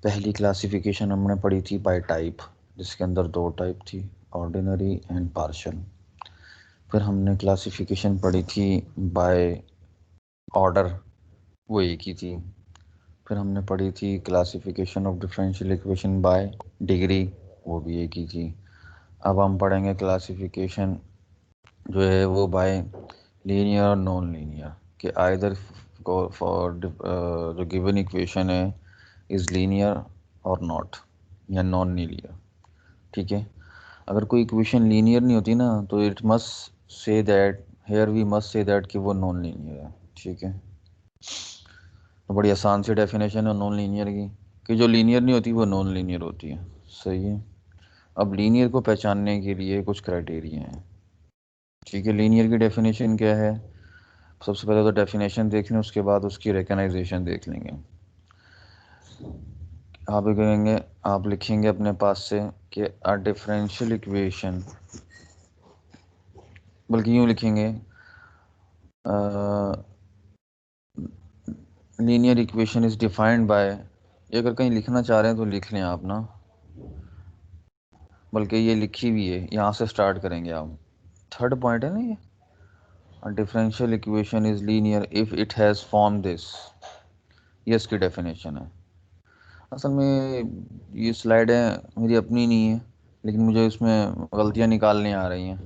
पहली क्लासिफिकेशन हमने पढ़ी थी बाय टाइप, जिसके अंदर दो टाइप थी, ऑर्डिनरी एंड पार्शियल। फिर हमने क्लासिफिकेशन पढ़ी थी बाय ऑर्डर, वो एक ही थी। फिर हमने पढ़ी थी classification of differential equation by degree, वो भी एक ही थी। अब हम पढ़ेंगे क्लासिफिकेशन जो है वो बाय लीनियर और नॉन लीनियर, कि आइदर फॉर जो गिवन इक्वेशन है इज़ लीनियर और नॉट, या नॉन लीनियर, ठीक है। अगर कोई इक्वेशन लीनियर नहीं होती ना तो it must say that, here we must say that कि वो नॉन लीनियर है, ठीक है। तो बड़ी आसान सी डेफिनेशन है नॉन लीनियर की, कि जो लीनियर नहीं होती वो नॉन लीनियर होती है, सही है। अब लीनियर को पहचानने के लिए कुछ क्राइटेरिया हैं, ठीक है। लीनियर की डेफिनेशन क्या है, सबसे पहले तो डेफिनेशन देख लें, उसके बाद उसकी रिकग्नाइजेशन देख लेंगे। आप कहेंगे, आप लिखेंगे अपने पास से कि अ डिफरेंशियल इक्वेशन, बल्कि यूँ लिखेंगे linear equation is defined by, ये अगर कहीं लिखना चाह रहे हैं तो लिख लें आप ना, बल्कि ये लिखी भी है, यहाँ से स्टार्ट करेंगे आप। थर्ड पॉइंट है ना ये, अ differential equation is linear if it has form this, ये इसकी डेफिनेशन है। असल में ये स्लाइड है मेरी अपनी नहीं है, लेकिन मुझे इसमें गलतियाँ निकालनी आ रही हैं।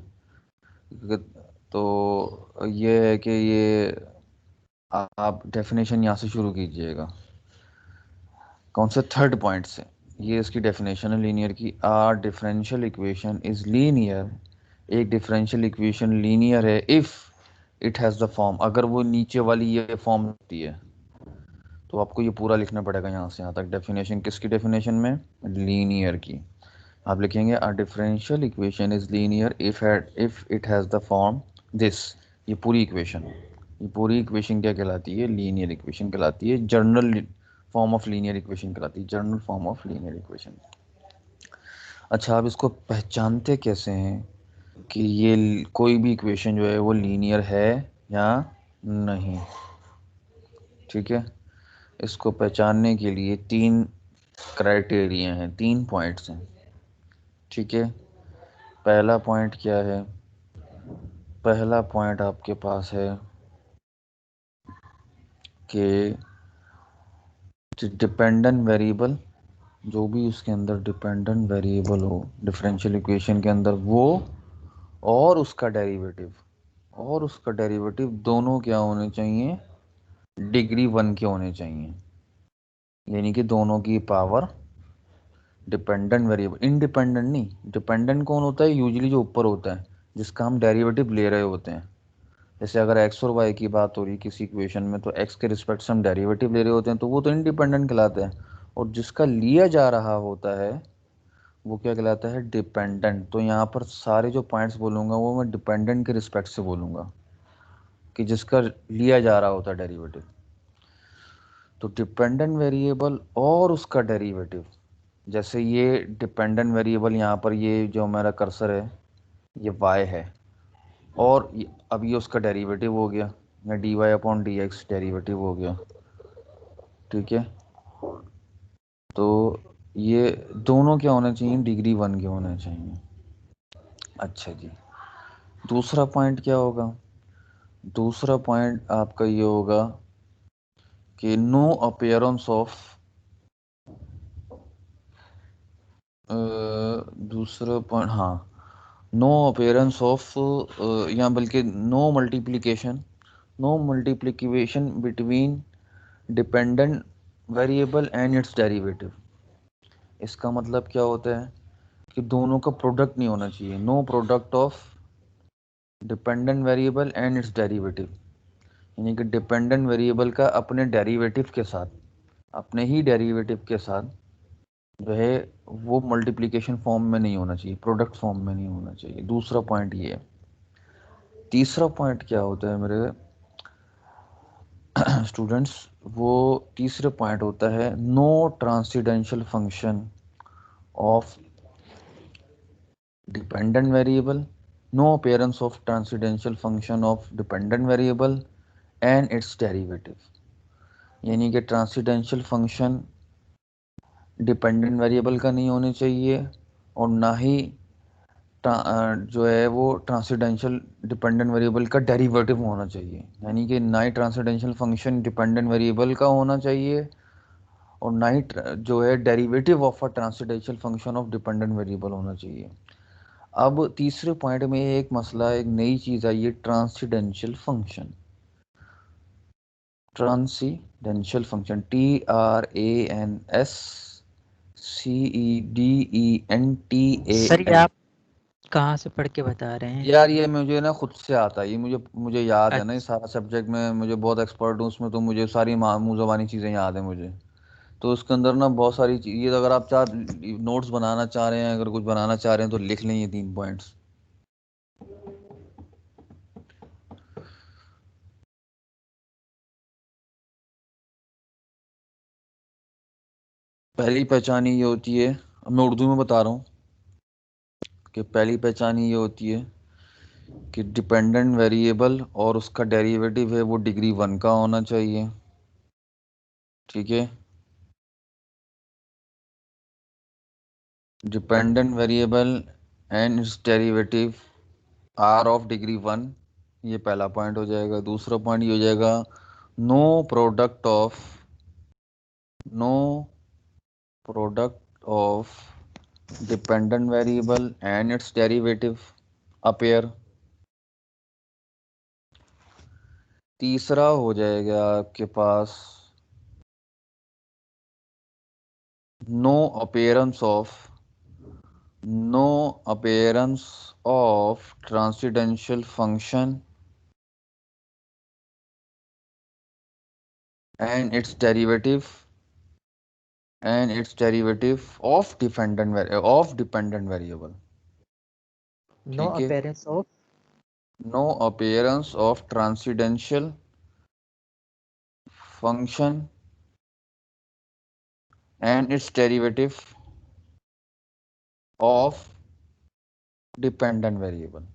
तो ये है कि ये आप डेफिनेशन यहाँ से शुरू कीजिएगा, कौन से थर्ड पॉइंट से। ये इसकी डेफिनेशन है लीनियर की, आ डिफरेंशियल इक्वेशन इज़ लीनियर, एक डिफरेंशियल इक्वेशन लीनियर है if it has the form, अगर वो नीचे वाली ये फॉर्म होती है। तो आपको ये पूरा लिखना पड़ेगा यहाँ से यहाँ तक, डेफिनेशन किसकी डेफिनेशन में, लीनियर की। आप लिखेंगे अ differential equation is linear if it has the form this, ये पूरी इक्वेशन, ये पूरी इक्वेशन क्या कहलाती है, लीनियर इक्वेशन कहलाती है, journal form of linear equation कहलाती है, journal form of linear equation. अच्छा, आप इसको पहचानते कैसे हैं, कि ये कोई भी इक्वेशन जो है वो लीनियर है या नहीं। ठीक है, इसको पहचानने के लिए 3 क्राइटेरिया हैं, 3 पॉइंट्स हैं। ठीक है, पहला पॉइंट क्या है? पहला पॉइंट आपके पास है कि डिपेंडेंट वेरिएबल, जो भी उसके अंदर डिपेंडेंट वेरिएबल हो डिफरेंशियल इक्वेशन के अंदर, वो और उसका डेरिवेटिव दोनों क्या होने चाहिए? डिग्री 1 के होने चाहिए। यानी कि दोनों की पावर डिपेंडेंट वेरिएबल, इंडिपेंडेंट नहीं। डिपेंडेंट कौन होता है? यूजुअली जो ऊपर होता है, जिसका हम डेरिवेटिव ले रहे होते हैं। जैसे अगर x और y की बात हो रही है किसी इक्वेशन में, तो x के रिस्पेक्ट से हम डेरिवेटिव ले रहे होते हैं, तो वो तो इंडिपेंडेंट कहलाता है। और जिसका लिया जा रहा होता है वो क्या कहलाता है? डिपेंडेंट। तो यहाँ पर सारे जो पॉइंट्स बोलूँगा वो मैं डिपेंडेंट के रिस्पेक्ट से बोलूँगा, कि जिसका लिया जा रहा होता है डेरिवेटिव। तो डिपेंडेंट वेरिएबल और उसका डेरिवेटिव, जैसे ये डिपेंडेंट वेरिएबल, यहाँ पर ये जो मेरा कर्सर है ये y है, और अब ये उसका डेरिवेटिव हो गया, या dy/dx डेरिवेटिव हो गया। ठीक है, तो ये दोनों क्या होने चाहिए? डिग्री 1 के होने चाहिए। अच्छा जी, दूसरा पॉइंट क्या होगा? दूसरा पॉइंट आपका ये होगा कि नो अपीयरेंस ऑफ, दूसरा पॉइंट, हाँ, नो अपीयरेंस ऑफ, या बल्कि no multiplication between dependent variable and its derivative. इसका मतलब क्या होता है कि दोनों का प्रोडक्ट नहीं होना चाहिए। No product of dependent variable and its derivative, यानी कि डिपेंडेंट वेरिएबल का अपने डेरिवेटिव के साथ, अपने ही डेरिवेटिव के साथ जो है वो मल्टीप्लिकेशन फॉर्म में नहीं होना चाहिए, प्रोडक्ट फॉर्म में नहीं होना चाहिए। दूसरा पॉइंट ये है। तीसरा पॉइंट क्या होता है मेरे स्टूडेंट्स? वो तीसरा पॉइंट होता है no transcendental function of dependent variable, no appearance of transcendental function of dependent variable and its derivative. यानी कि ट्रांसेंडेंशियल फंक्शन डिपेंडेंट वेरिएबल का नहीं होने चाहिए, और ना ही जो है वो ट्रांसेंडेंशियल डिपेंडेंट वेरिएबल का डेरिवेटिव होना चाहिए। यानी कि ना ही ट्रांसेंडेंशियल फंक्शन डिपेंडेंट वेरिएबल का होना चाहिए, और ना ही जो है derivative of a transcendental function of dependent variable होना चाहिए। अब तीसरे पॉइंट में एक मसला, एक नई चीज़ आई है, transcendental function. Transcendental function, TRANSCEDENTAL। Sir ये आप कहाँ से पढ़ के बता रहे हैं? यार ये मुझे ना खुद से आता है, ये मुझे याद है ना, ये अच्छा। सारा सब्जेक्ट में मुझे बहुत एक्सपर्ट हूँ उसमें, तो मुझे सारी मुँह ज़बानी चीज़ें याद है मुझे। तो उसके अंदर ना बहुत सारी चीज़, ये अगर आप नोट्स बनाना चाह रहे हैं, अगर कुछ बनाना चाह रहे हैं, तो लिख लें ये 3 पॉइंट्स। पहली पहचान ये होती है, अब मैं उर्दू में बता रहा हूँ, कि पहली पहचान ये होती है कि डिपेंडेंट वेरिएबल और उसका डेरिवेटिव है वो डिग्री 1 का होना चाहिए। ठीक है, dependent variable and its derivative are of degree 1, ये पहला पॉइंट हो जाएगा। दूसरा पॉइंट ये हो जाएगा no product of, no product of dependent variable and its derivative appear. तीसरा हो जाएगा आपके पास no appearance of, no appearance of transcendental function and its derivative of dependent variable. No ठीक है, appearance of. No appearance of transcendental function and its derivative of dependent variable.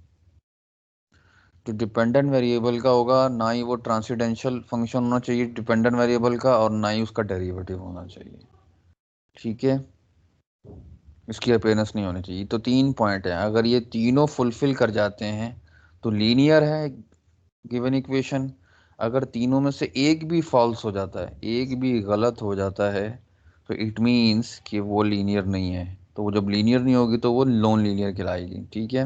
तो dependent variable का होगा ना ही वो ट्रांसेंडेंशियल फंक्शन होना चाहिए dependent variable का, और ना ही उसका डेरिवेटिव होना चाहिए। ठीक है, इसकी अपेयरेंस नहीं होनी चाहिए। तो 3 पॉइंट है, अगर ये तीनों फुलफिल कर जाते हैं तो लीनियर है गिवन इक्वेशन। अगर तीनों में से एक भी फॉल्स हो जाता है, एक भी गलत हो जाता है, तो इट मीन्स कि वो लीनियर नहीं है। तो वो जब लीनियर नहीं होगी तो वो नॉन लीनियर कहलाएगी। ठीक है,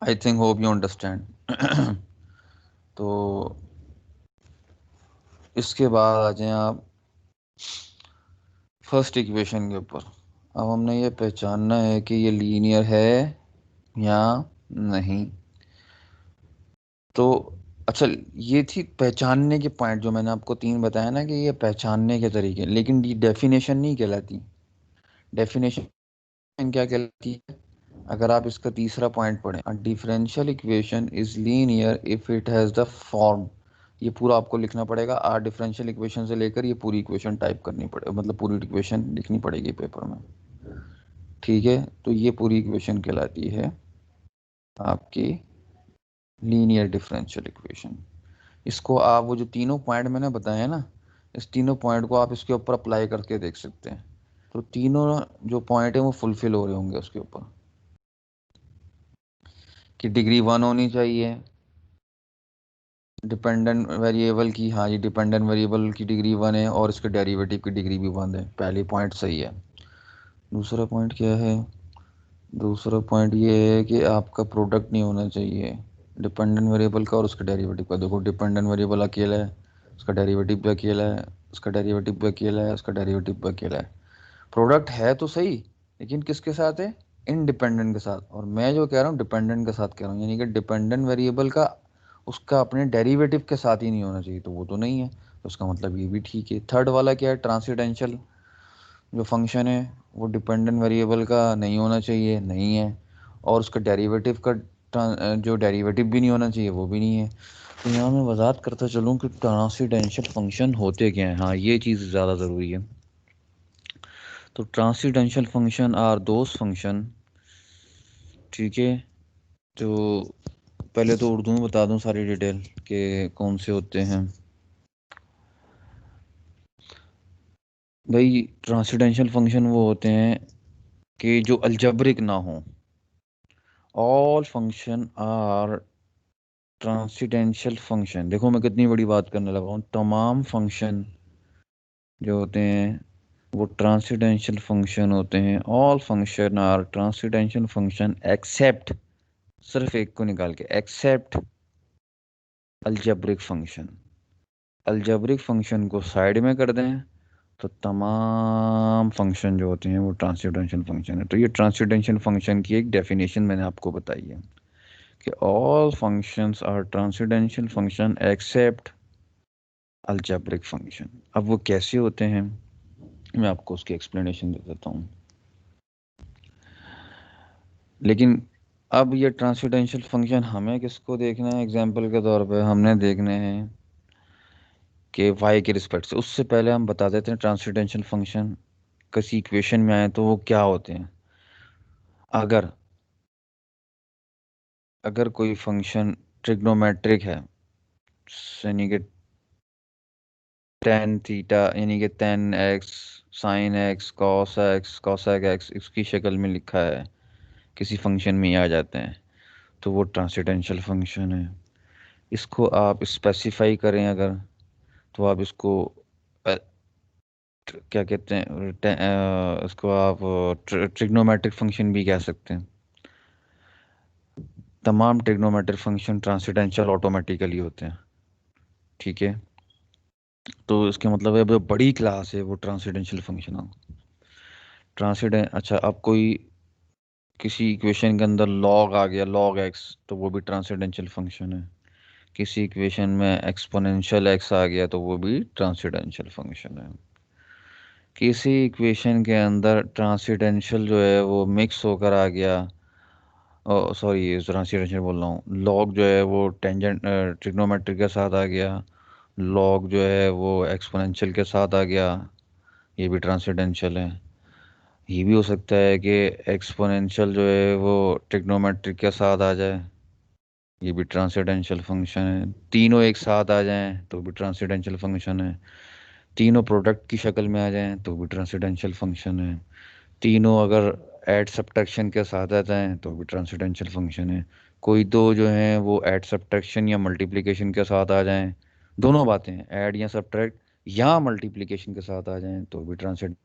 I think hope you understand. तो इसके बाद आ जाए आप फर्स्ट इक्वेशन के ऊपर। अब हमने ये पहचानना है कि ये लीनियर है या नहीं। तो अच्छा, ये थी पहचानने के पॉइंट जो मैंने आपको 3 बताया ना कि ये पहचानने के तरीके, लेकिन ये डेफिनेशन नहीं कहलाती। डेफिनेशन क्या कहलाती है? अगर आप इसका तीसरा पॉइंट पढ़ें, अ differential equation is linear if it has the form. ये पूरा आपको लिखना पड़ेगा, आ डिफरेंशियल इक्वेशन से लेकर ये पूरी इक्वेशन टाइप करनी पड़ेगी, मतलब पूरी इक्वेशन लिखनी पड़ेगी पेपर में। ठीक है, तो ये पूरी इक्वेशन कहलाती है आपकी लीनियर डिफरेंशियल इक्वेशन। इसको आप वो जो तीनों पॉइंट मैंने बताए हैं ना, इस तीनों पॉइंट को आप इसके ऊपर अप्लाई करके देख सकते हैं। तो तीनों जो पॉइंट है वो फुलफिल हो रहे होंगे उसके ऊपर, कि डिग्री 1 होनी चाहिए डिपेंडेंट वेरिएबल की। हाँ, ये डिपेंडेंट वेरिएबल की डिग्री 1 है और इसके डेरिवेटिव की डिग्री भी 1 है। पहली पॉइंट सही है। दूसरा पॉइंट क्या है? दूसरा पॉइंट ये है कि आपका प्रोडक्ट नहीं होना चाहिए डिपेंडेंट वेरिएबल का और उसके डेरिवेटिव का। देखो, डिपेंडेंट वेरिएबल अकेला है, उसका डेरिवेटिव भी अकेला है, उसका डेरिवेटिव भी अकेला है, उसका डेरिवेटिव भी अकेला है। प्रोडक्ट है तो सही, लेकिन किसके साथ है? इंडिपेंडेंट के साथ। और मैं जो कह रहा हूँ डिपेंडेंट के साथ कह रहा हूँ, यानी कि डिपेंडेंट वेरिएबल का उसका अपने डेरिवेटिव के साथ ही नहीं होना चाहिए, तो वो तो नहीं है। तो उसका मतलब ये भी ठीक है। थर्ड वाला क्या है? ट्रांसेंडेंशियल जो फंक्शन है वो डिपेंडेंट वेरिएबल का नहीं होना चाहिए, नहीं है। और उसका डेरिवेटिव का जो डेरिवेटिव भी नहीं होना चाहिए, वो भी नहीं है। तो यहाँ मैं वजाहत करता चलूँ कि ट्रांसेंडेंशियल फंक्शन होते क्या हैं। हाँ, ये चीज़ ज़्यादा ज़रूरी है। तो ट्रांसेंडेंशियल फंक्शन आर दोज फंक्शन, ठीक है, तो पहले तो उर्दू में बता दूं सारी डिटेल के कौन से होते हैं। भाई, ट्रांसेंडेंशियल फंक्शन वो होते हैं कि जो अलजेब्रिक ना हो। All function are transcendental function. देखो मैं कितनी बड़ी बात करने लगा हूँ। तमाम फंक्शन जो होते हैं वो ट्रांसेंडेंशियल फंक्शन होते हैं। All function are transcendental function except, सिर्फ एक को निकाल के, except algebraic function. Algebraic function को साइड में कर दें तो तमाम फंक्शन जो होते हैं वो ट्रांसेंडेंशियल फंक्शन है। तो ये ट्रांसेंडेंशियल फंक्शन की एक डेफिनेशन मैंने आपको बताई है कि all functions are transcendental function except algebraic function. अब वो कैसे होते हैं मैं आपको उसकी एक्सप्लेनेशन दे देता हूँ। लेकिन अब ये ट्रांसेंडेंशियल फंक्शन हमें किसको देखना है? एग्जाम्पल के तौर पे हमने देखने हैं कि y के रिस्पेक्ट से। उससे पहले हम बता देते हैं ट्रांसेंडेंशियल फंक्शन किसी इक्वेशन में आए तो वो क्या होते हैं। अगर अगर कोई फंक्शन ट्रिग्नोमेट्रिक है, यानी कि टेन थीटा, यानी कि ten x, sine x, cos x, cosec x, इसकी शक्ल में लिखा है, किसी फंक्शन में ही आ जाते हैं, तो वो ट्रांसेंडेंशियल फंक्शन है। इसको आप स्पेसिफाई करें अगर, तो आप इसको क्या कहते हैं, इसको आप ट्रिग्नोमेट्रिक फंक्शन भी कह सकते हैं। तमाम ट्रिग्नोमेट्रिक फंक्शन ट्रांसेंडेंशियल ऑटोमेटिकली होते हैं। ठीक है, तो इसके मतलब है जो बड़ी क्लास है वो ट्रांसेंडेंशियल फंक्शन हो। अच्छा, अब कोई किसी इक्वेशन के अंदर लॉग आ गया, लॉग एक्स, तो वो भी ट्रांसेंडेंशियल फंक्शन है। किसी इक्वेशन में एक्सपोनेंशियल एक्स आ गया तो वो भी ट्रांसेंडेंशियल फंक्शन है। किसी इक्वेशन के अंदर ट्रांसेंडेंशियल जो है वो मिक्स होकर आ गया, सॉरी ट्रांसेंडेंशियल बोल रहा हूँ, लॉग जो है वो टेंजेंट ट्रिग्नोमेट्री के साथ आ गया, लॉग जो है वो एक्सपोनेंशियल के साथ आ गया, ये भी ट्रांसेंडेंशियल है। ये भी हो सकता है कि एक्सपोनेंशियल जो है वो ट्रिग्नोमेट्रिक के साथ आ जाए, ये भी ट्रांसेंडेंशियल फंक्शन है। तीनों एक साथ आ जाएं तो भी ट्रांसेंडेंशियल फंक्शन है। तीनों प्रोडक्ट की शक्ल में आ जाएं तो भी ट्रांसेंडेंशियल फंक्शन है। तीनों अगर ऐड सब्ट्रैक्शन के साथ आ जाएं तो भी ट्रांसेंडेंशियल फंक्शन है। कोई दो जो हैं वो ऐड सब्ट्रैक्शन या मल्टीप्लिकेशन के साथ आ जाएं, दोनों बातें ऐड या सब्ट्रैक्ट या मल्टीप्लिकेशन के साथ आ जाएं तो भी ट्रांसेंड।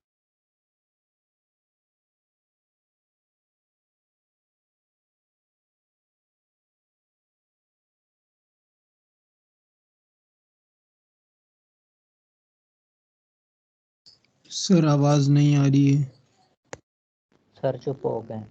सर आवाज नहीं आ रही है। सर चुप हो गए।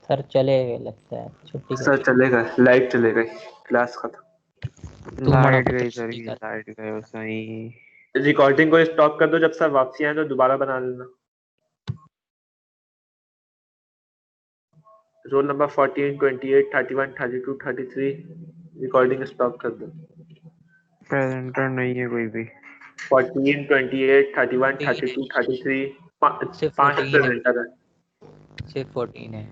सर चले गए लगता है, छुट्टी कर सर चलेगा, लाइट चलेगा, क्लास खत्म। लाइट गई सर की, लाइट गई सही। रिकॉर्डिंग को स्टॉप कर दो, जब सर वापसी आए तो दोबारा बना लेना। रोल नंबर 14, 28, 31, 32, 33 रिकॉर्डिंग स्टॉप कर दो। प्रेजेंटर नहीं है कोई भी। 14, 28, 31, 32, 33 सिर्फ 5 14 है, प्रेजेंटर है। सिर्फ 14 है।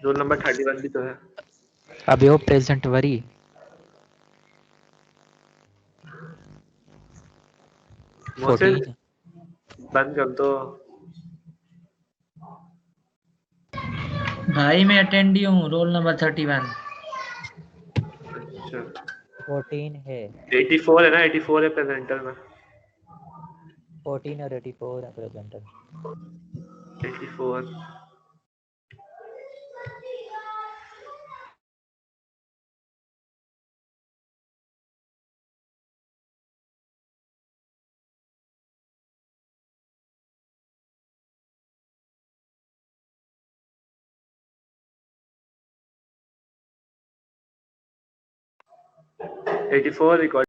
रोल नंबर 31 भी तो है। अभी वो प्रेजेंट वरी मोहसिन 14 बंद कर दो। भाई मैं अटेंड हूँ, रोल नंबर 31। अच्छा 14 है। 84 है ना, 84 है प्रेजेंटर में। 14 और 84 है प्रेजेंटर। 84। रिकॉर्ड